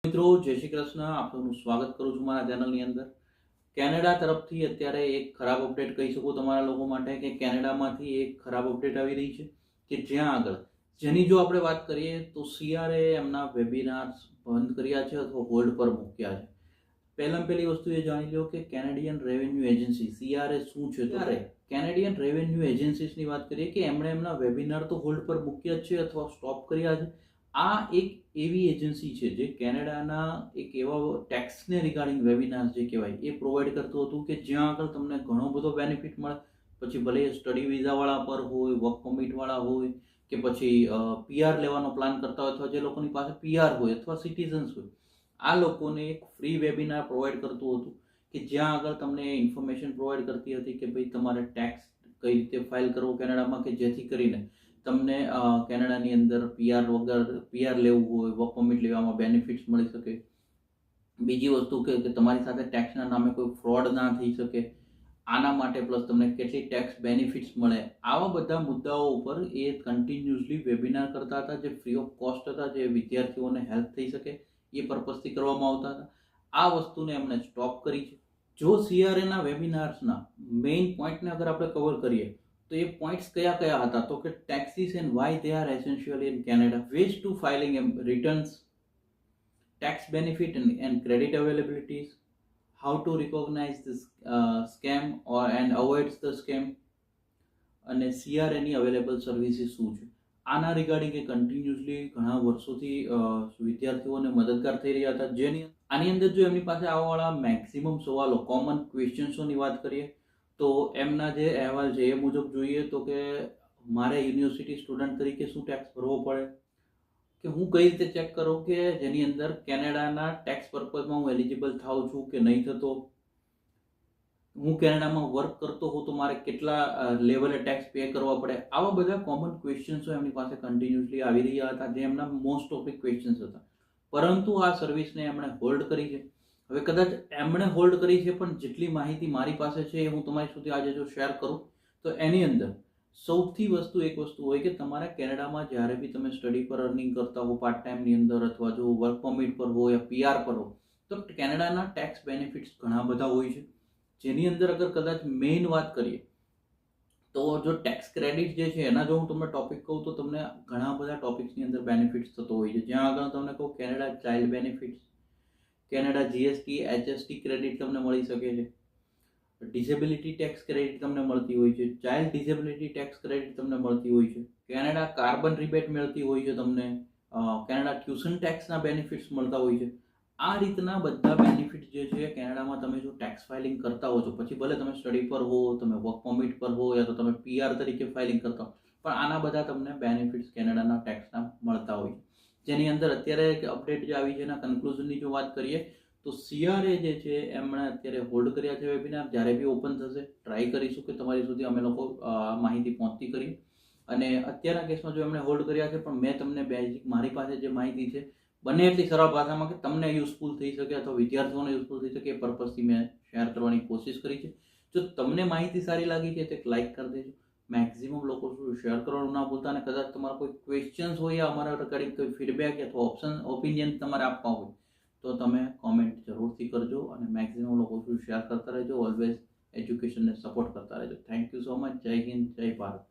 મિત્રો જય શ્રી કૃષ્ણ, આપનું સ્વાગત કરું છું મારા ચેનલની અંદર. કેનેડા તરફથી અત્યારે એક ખરાબ અપડેટ કહી શકું તમારા લોકો માટે કે કેનેડામાંથી એક ખરાબ અપડેટ આવી રહી છે કે જ્યાં આગળ જેની જો આપણે વાત કરીએ તો સીઆરએ એમના વેબિનાર્સ બંધ કર્યા છે અથવા હોલ્ડ પર મૂક્યા છે. પહેલી વસ્તુ એ જાણી લો કે કેનેડિયન રેવન્યુ એજન્સી સીઆરએ શું છે. ત્યારે કેનેડિયન રેવન્યુ એજન્સીસની વાત કરીએ કે એમણે એમના વેબિનાર તો હોલ્ડ પર મૂક્યા છે અથવા સ્ટોપ કર્યા છે. આ એક એવી એજન્સી છે જે કેનેડાના એક એવા ટેક્સને રિગાર્ડિંગ વેબિનાર્સ જે કહેવાય એ પ્રોવાઈડ કરતું હતું કે જ્યાં આગળ તમને ઘણો બધો બેનિફિટ મળે. પછી ભલે સ્ટડી વિઝાવાળા પર હોય, વર્ક પરમિટવાળા હોય કે પછી પીઆર લેવાનો પ્લાન કરતા હોય અથવા જે લોકોની પાસે પીઆર હોય અથવા સિટીઝન્સ હોય, આ લોકોને એક ફ્રી વેબિનાર પ્રોવાઈડ કરતું હતું કે જ્યાં આગળ તમને ઇન્ફોર્મેશન પ્રોવાઈડ કરતી હતી કે ભાઈ તમારે ટેક્સ કઈ રીતે ફાઇલ કરવો કેનેડામાં કે જેથી કરીને તમને કેનેડાની અંદર પીઆર લેવું હોય, વર્ક પરમિટ લેવામાં બેનિફિટ્સ મળી શકે. બીજી વસ્તુ કે તમારી સાથે ટેક્સના નામે કોઈ ફ્રોડ ના થઈ શકે આના માટે, પ્લસ તમને કેટલી ટેક્સ બેનિફિટ્સ મળે, આવા બધા મુદ્દાઓ ઉપર એ કન્ટિન્યુઅસલી વેબિનાર કરતા હતા જે ફ્રી ઓફ કોસ્ટ હતા, જે વિદ્યાર્થીઓને હેલ્પ થઈ શકે એ પર્પઝથી કરવામાં આવતા હતા. આ વસ્તુને એમણે સ્ટોપ કરી છે. જો સીઆરએના વેબિનાર્સના મેઇન પોઈન્ટને અગર આપણે કવર કરીએ તો એ પોઈન્ટ્સ કયા કયા હતા તો કે taxes and why they are essential in Canada, ways to filing returns, tax benefit and credit availabilities, how to recognize this scam or and avoid the scam, અને સીઆરએની અવેલેબલ સર્વિસીસ શું છે. આના રિગાર્ડિંગ એ continuously ઘણા વર્ષોથી વિદ્યાર્થીઓને મદદગાર થઈ રહ્યા હતા. જેની આની અંદર જો એમની પાસે આવવાવાળા મેક્સિમમ સવાલો, કોમન ક્વેશ્ચન્સોની વાત કરીએ તો એમના જે અહેવાલ છે એ મુજબ જોઈએ તો કે મારે યુનિવર્સિટી સ્ટુડન્ટ તરીકે શું ટેક્સ ભરવો પડે, કે હું કઈ રીતે ચેક કરું કે જેની અંદર કેનેડાના ટેક્સ પર્પઝમાં હું એલિજિબલ થાઉં છું કે નહીં થતો, હું કેનેડામાં વર્ક કરતો હોઉં તો મારે કેટલા લેવલે ટેક્સ પે કરવા પડે. આવા બધા કોમન ક્વેશ્ચન્સો એમની પાસે કન્ટિન્યુઅસલી આવી રહ્યા હતા જે એમના મોસ્ટ ઓફ ક્વેશ્ચન્સ હતા. પરંતુ આ સર્વિસને એમણે હોલ્ડ કરી છે. હવે કદાચ એમણે હોલ્ડ કરી છે પણ જેટલી માહિતી મારી પાસે છે એ હું તમારી સુધી આજે જો શેર કરું તો એની અંદર સૌથી એક વસ્તુ હોય કે તમારા કેનેડામાં જ્યારે બી તમે સ્ટડી પર અર્નિંગ કરતા હો પાર્ટ ટાઈમની અંદર અથવા જો વર્ક પરમિટ પર હો યા પીઆર પર હો તો કેનેડાના ટેક્સ બેનિફિટ્સ ઘણા બધા હોય છે. જેની અંદર અગર કદાચ મેઇન વાત કરીએ તો જો ટેક્સ ક્રેડિટ જે છે એના જો હું તમને ટોપિક કહું તો તમને ઘણા બધા ટોપિક્સની અંદર બેનિફિટ્સ થતો હોય છે. જ્યાં આગળ તમને કહું Canada child benefits, Canada GST HST credit તમને મળી શકે છે, ડિસેબિલિટી ટેક્સ ક્રેડિટ તમને મળતી હોય છે, ચાઇલ્ડ ડિસેબિલિટી ટેક્સ ક્રેડિટ તમને મળતી હોય છે, કેનેડા કાર્બન રિબેટ મળતી હોય છે, તમને કેનેડા ટ્યુશન ટેક્સના બેનિફિટ્સ મળતા હોય છે. આ રીતના બધા બેનિફિટ જે છે કેનેડામાં તમે જો ટેક્સ ફાઇલિંગ કરતા હો છો, પછી ભલે તમે સ્ટડી પર હો, તમે વર્ક પરમિટ પર હો યા તો તમે પીઆર તરીકે ફાઇલિંગ કરતા હો, પણ આના બધા તમને બેનિફિટ્સ કેનેડાના ટેક્સના મળતા હોય છે. જેની અંદર અત્યારે અપડેટ જે આવી છે એના કન્ક્લુઝનની જો વાત કરીએ તો સીઆરએ જે છે એમણે અત્યારે હોલ્ડ કર્યા છે વેબિનાર. જ્યારે બી ઓપન થશે ટ્રાય કરીશું કે તમારી સુધી અમે લોકો માહિતી પહોંચતી કરી. અને અત્યારના કેસમાં જો એમણે હોલ્ડ કર્યા છે પણ મેં તમને બેઝિક મારી પાસે જે માહિતી છે બને એટલી સરળ ભાષામાં કે તમને યુઝફુલ થઈ શકે અથવા વિદ્યાર્થીઓને યુઝફુલ થઈ શકે એ પર્પઝથી મેં શેર કરવાની કોશિશ કરી છે. જો તમને માહિતી સારી લાગી છે તો એક લાઇક કરી દેજો, મેક્સિમમ લોકો શું શેર કરવાનું ના ભૂલતા, અને કદાચ તમારા કોઈ ક્વેશ્ચન્સ હોય અમારા રિગાર્ડિંગ કોઈ ફીડબેક અથવા ઓપિનિયન તમારે આપવા હોય તો તમે કોમેન્ટ જરૂરથી કરજો અને મેક્સિમમ લોકો શું શેર કરતા રહેજો. ઓલવેઝ એજ્યુકેશનને સપોર્ટ કરતા રહેજો. Thank you so much. જય હિન્દ, જય ભારત.